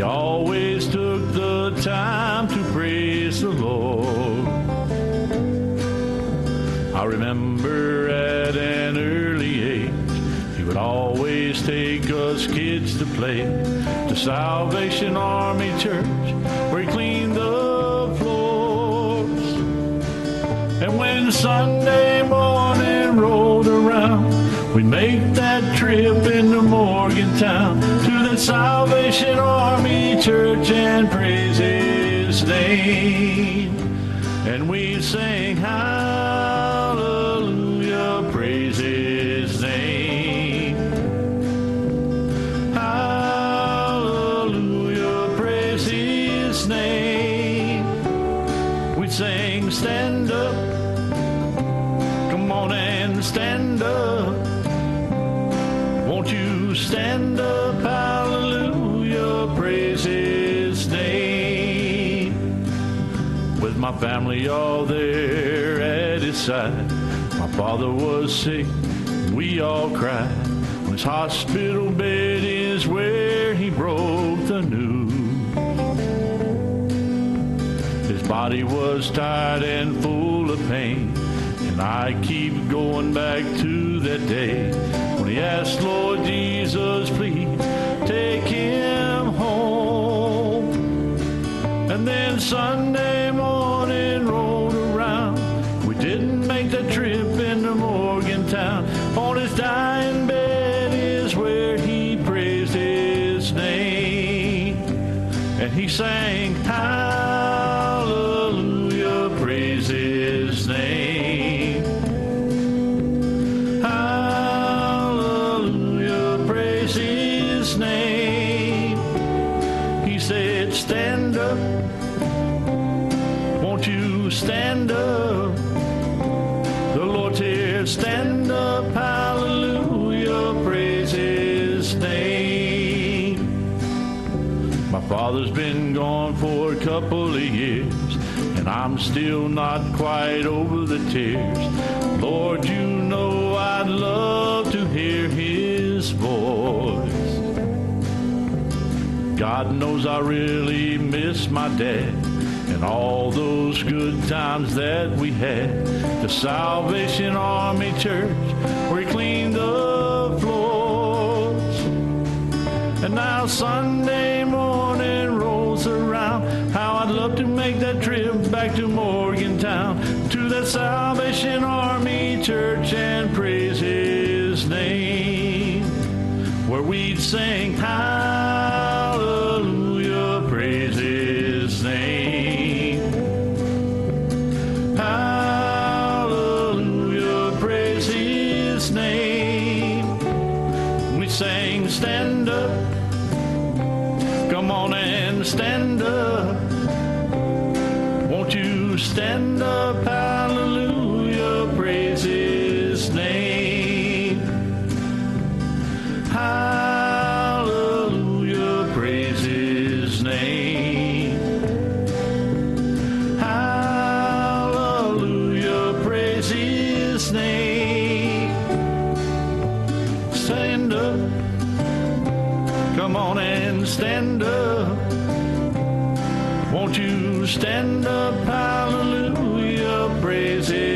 he always took the time to praise the Lord. I remember at an early age, he would always take us kids to play to Salvation Army Church, where he cleaned the floors. And when Sunday morning rolled around, we'd make that trip into Morgantown to the Salvation Army Church and praise his name. And we'd sing hallelujah, praise his name. Hallelujah, praise his name. We'd sing stand up, come on and stand up. Won't you stand up, hallelujah, praise his name. With my family all there at his side, my father was sick, we all cried. On his hospital bed is where he broke the news. His body was tired and full of pain, and I keep going back to that day when he asked, Lord Jesus, please take him home. And then Sunday morning rolled around, we didn't make the trip into Morgantown. On his dying bed is where he praised his name. And he sang hallelujah, praise his name. Hallelujah, praise his name. He said, stand up, won't you stand up? The Lord's here, stand up, hallelujah, praise his name. My father's been gone for a couple of years, and I'm still not quite over the tears. Lord, you know I'd love to hear his voice. God knows I really miss my dad and all those good times that we had. The Salvation Army Church, where he cleaned the floors. And now Sunday morning rolls around, how I'd love to make that trip back to Morgantown, to the Salvation Army Church and praise his name, where we'd sing hallelujah, praise his name. Hallelujah, praise his name. We sang stand up, come on and stand up. Won't you stand up, hallelujah, praise his name. Hallelujah, praise his name. Hallelujah, praise his name. Stand up, come on and stand up. Won't you stand up, hallelujah, praise his